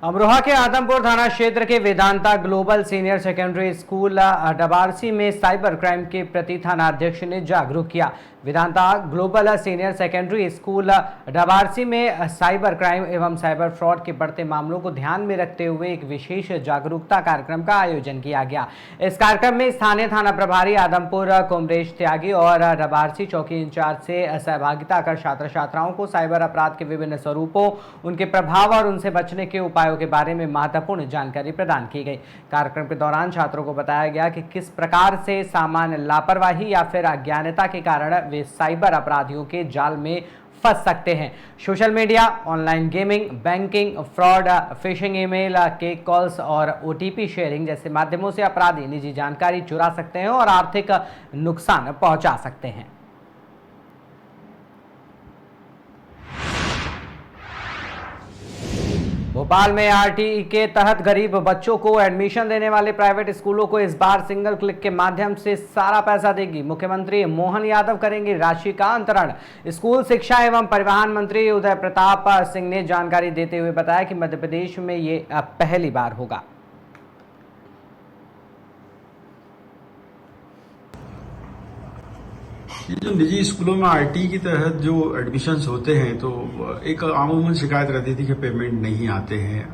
अमरोहा के आदमपुर थाना क्षेत्र के Vedanta global senior secondary school Dabarsi में साइबर क्राइम के प्रति थानाध्यक्ष ने जागरूक किया। Vedanta global senior secondary school Dabarsi में साइबर क्राइम एवं साइबर फ्रॉड के बढ़ते मामलों को ध्यान में रखते हुए एक विशेष जागरूकता कार्यक्रम का आयोजन किया गया। इस कार्यक्रम में स्थानीय थाना प्रभारी आदमपुर कोमरेश त्यागी और डबारसी चौकी इंचार्ज से सहभागिता कर छात्र छात्राओं को साइबर अपराध के विभिन्न स्वरूपों, उनके प्रभाव और उनसे बचने के उपायों के बारे में महत्वपूर्ण जानकारी प्रदान की गई। कार्यक्रम के दौरान छात्रों को बताया गया कि किस प्रकार से सामान्य लापरवाही या फिर अज्ञानता के कारण वे साइबर अपराधियों के जाल में फंस सकते हैं। Social media, online gaming, banking fraud, phishing email, cake calls और ओटीपी शेयरिंग जैसे माध्यमों से अपराधी निजी जानकारी चुरा सकते हैं और आर्थिक नुकसान पहुंचा सकते हैं। भोपाल में आरटीई के तहत गरीब बच्चों को एडमिशन देने वाले प्राइवेट स्कूलों को इस बार सिंगल क्लिक के माध्यम से सारा पैसा देगी। मुख्यमंत्री मोहन यादव करेंगे राशि का अंतरण। स्कूल शिक्षा एवं परिवहन मंत्री उदय प्रताप सिंह ने जानकारी देते हुए बताया कि मध्य प्रदेश में ये पहली बार होगा। ये जो निजी स्कूलों में आरटी के तहत जो एडमिशन्स होते हैं तो एक आमूमन शिकायत रहती थी कि पेमेंट नहीं आते हैं।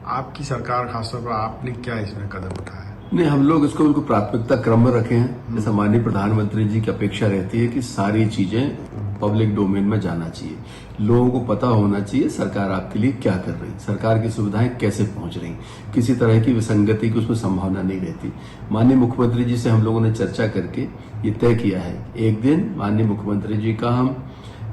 आपकी सरकार खासतौर पर आपने क्या इसमें कदम उठाया? नहीं, हम लोग इसको बिल्कुल प्राथमिकता क्रम में रखे हैं। जैसे माननीय प्रधानमंत्री जी की अपेक्षा रहती है कि सारी चीजें पब्लिक डोमेन में जाना चाहिए, लोगों को पता होना चाहिए सरकार आपके लिए क्या कर रही, सरकार की सुविधाएं कैसे पहुंच रही, किसी तरह की विसंगति की उसमें संभावना नहीं रहती। माननीय मुख्यमंत्री जी से हम लोगों ने चर्चा करके ये तय किया है, एक दिन माननीय मुख्यमंत्री जी का हम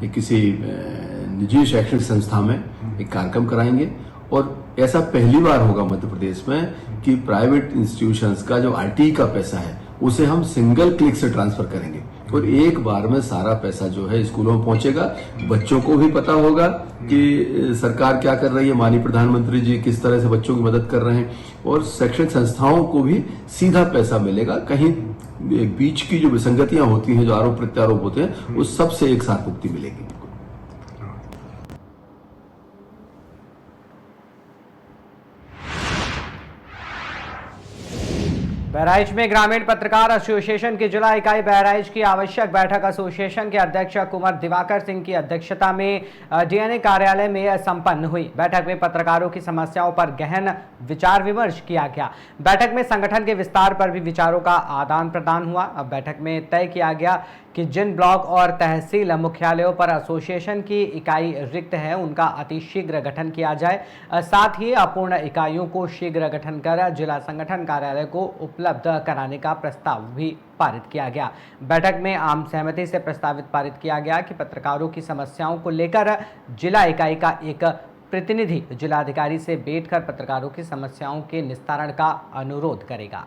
किसी निजी शैक्षणिक संस्था में एक कार्यक्रम कराएंगे और ऐसा पहली बार होगा मध्य प्रदेश में कि प्राइवेट इंस्टीट्यूशंस का जो आरटीई का पैसा है उसे हम सिंगल क्लिक से ट्रांसफर करेंगे और एक बार में सारा पैसा जो है स्कूलों में पहुंचेगा। बच्चों को भी पता होगा कि सरकार क्या कर रही है, माननीय प्रधानमंत्री जी किस तरह से बच्चों की मदद कर रहे हैं और शैक्षणिक संस्थाओं को भी सीधा पैसा मिलेगा। कहीं बीच की जो विसंगतियां होती हैं, जो आरोप प्रत्यारोप होते हैं, उस सबसे एक साथ मुक्ति मिलेगी। बहराइच में ग्रामीण पत्रकार एसोसिएशन की जिला इकाई बहराइच की आवश्यक बैठक एसोसिएशन के अध्यक्ष कुमार दिवाकर सिंह की अध्यक्षता में डीएनए कार्यालय में संपन्न हुई। बैठक में पत्रकारों की समस्याओं पर गहन विचार विमर्श किया गया। बैठक में संगठन के विस्तार पर भी विचारों का आदान प्रदान हुआ। बैठक में तय किया गया कि जिन ब्लॉक और तहसील मुख्यालयों पर एसोसिएशन की इकाई रिक्त है उनका अतिशीघ्र गठन किया जाए। साथ ही अपूर्ण इकाइयों को शीघ्र गठन कर जिला संगठन कार्यालय को उपलब्ध कराने का प्रस्ताव भी पारित किया गया। बैठक में आम सहमति से प्रस्तावित पारित किया गया कि पत्रकारों की समस्याओं को लेकर जिला इकाई का एक प्रतिनिधि जिलाधिकारी से बैठकर पत्रकारों की समस्याओं के निस्तारण का अनुरोध करेगा।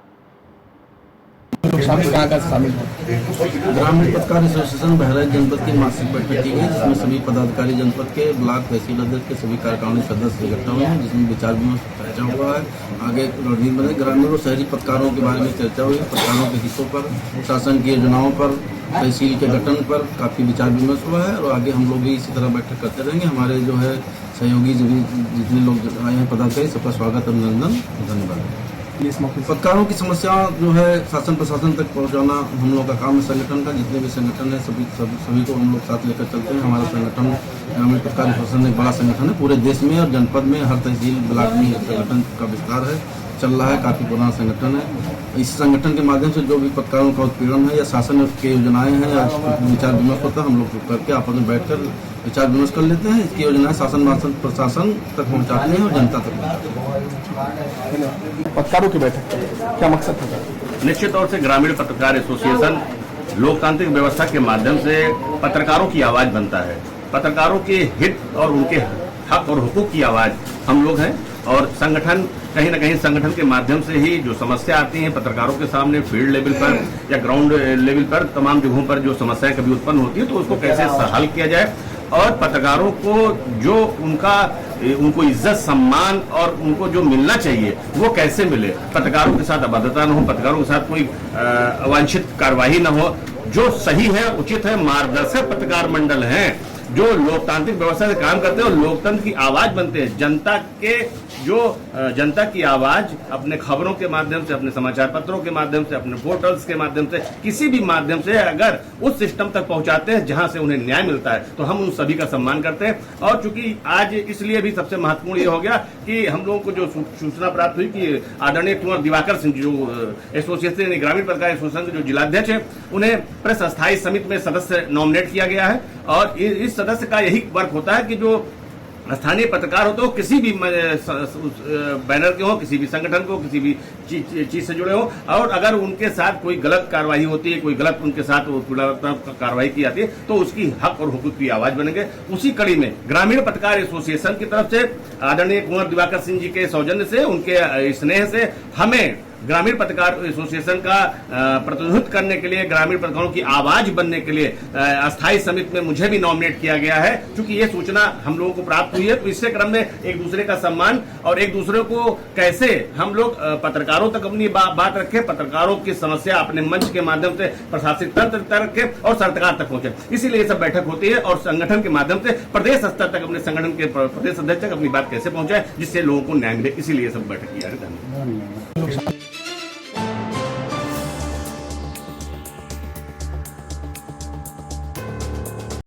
शामिल हो ग्रामीण पत्रकार एसोसिएशन बहराइच जनपद की मासिक बैठक की गई, जिसमें सभी पदाधिकारी जनपद के ब्लॉक तहसील अध्यक्ष के सभी कार्यकारिणी सदस्य इकट्ठा हुए हैं, जिसमें विचार विमर्श चर्चा हुआ है। आगे रणनीति बने ग्रामीण और शहरी पत्रकारों के बारे में चर्चा हुई। पत्रकारों के हिस्सों पर, शासन की योजनाओं पर, तहसील के गठन पर काफी विचार विमर्श हुआ है और आगे हम लोग भी इसी तरह बैठक करते रहेंगे। हमारे जो है सहयोगी जितने लोग आए हैं पदाधिकारी, सबका स्वागत अभिनंदन धन्यवाद। पत्रकारों की समस्या जो है शासन प्रशासन तक पहुंचाना हम लोग का काम है। संगठन का जितने भी संगठन है सभी को हम लोग साथ लेकर चलते हैं। हमारा संगठन ग्रामीण पत्रकार एसोसिएशन एक बड़ा संगठन है, पूरे देश में और जनपद में हर तहसील ब्लॉक में संगठन का विस्तार है, चल रहा है, काफी पुराना संगठन है। इस संगठन के माध्यम से जो भी पत्रकारों का उत्पीड़न है या शासन की योजनाएं हैं या विचार विमर्श होता है, हम लोग करके आपस में बैठकर विचार विमर्श कर लेते हैं। इसकी योजनाएं शासन प्रशासन तक पहुंचाते हैं और जनता तक पहुंचाते हैं। पत्रकारों की बैठक क्या मकसद है? निश्चित तौर से ग्रामीण पत्रकार एसोसिएशन लोकतांत्रिक व्यवस्था के माध्यम से पत्रकारों की आवाज बनता है। पत्रकारों के हित और उनके हक और हुकूक की आवाज हम लोग हैं और संगठन कहीं न कहीं संगठन के माध्यम से ही जो समस्या आती हैं पत्रकारों के सामने फील्ड लेवल पर या ग्राउंड लेवल पर तमाम जगहों पर जो समस्याएं कभी उत्पन्न होती है तो उसको कैसे हल किया जाए और पत्रकारों को जो उनको इज्जत सम्मान और उनको जो मिलना चाहिए वो कैसे मिले। पत्रकारों के साथ अबाध्यता न हो, पत्रकारों के साथ कोई अवांछित कार्यवाही न हो, जो सही है उचित है मार्गदर्शक पत्रकार मंडल हैं जो लोकतांत्रिक व्यवस्था से काम करते हैं और लोकतंत्र की आवाज बनते हैं। जनता की आवाज अपने खबरों के माध्यम से, अपने समाचार पत्रों के माध्यम से, अपने पोर्टल्स के माध्यम से, किसी भी माध्यम से अगर उस सिस्टम तक पहुंचाते हैं जहां से उन्हें न्याय मिलता है, तो हम उन सभी का सम्मान करते हैं। और चूंकि आज इसलिए भी सबसे महत्वपूर्ण ये हो गया कि हम लोगों को जो सूचना प्राप्त हुई कि आदरणीय कुंवर दिवाकर सिंह जो एसोसिएशन ग्रामीण पत्रकार एसोसिएशन के जो जिलाध्यक्ष है, उन्हें प्रेस स्थायी समिति में सदस्य नॉमिनेट किया गया है। और इस सदस्य का यही वर्क होता है कि जो स्थानीय पत्रकार हो तो किसी भी बैनर के हो, किसी भी संगठन को, किसी भी चीज से जुड़े हो, और अगर उनके साथ कोई गलत कार्रवाई होती है, कोई गलत उनके साथ कार्रवाई की जाती है, तो उसकी हक और हुकूक की आवाज बनेंगे। उसी कड़ी में ग्रामीण पत्रकार एसोसिएशन की तरफ से आदरणीय कुंवर दिवाकर सिंह जी के सौजन्य से, उनके स्नेह से हमें ग्रामीण पत्रकार एसोसिएशन का प्रतिनिधित्व करने के लिए, ग्रामीण पत्रकारों की आवाज बनने के लिए अस्थायी समिति में मुझे भी नॉमिनेट किया गया है। क्योंकि ये सूचना हम लोगों को प्राप्त हुई है, तो इससे क्रम में एक दूसरे का सम्मान और एक दूसरे को कैसे हम लोग पत्रकारों तक अपनी बात रखें, पत्रकारों की समस्या अपने मंच के माध्यम से प्रशासनिक तंत्र तक रखें और सरकार तक पहुंचे। इसीलिए ये सब बैठक होती है और संगठन के माध्यम से प्रदेश स्तर तक अपने संगठन के प्रदेश अध्यक्ष तक अपनी बात कैसे पहुंचाए जिससे लोगों को न्याय मिले, इसीलिए सब बैठक की जा रही है।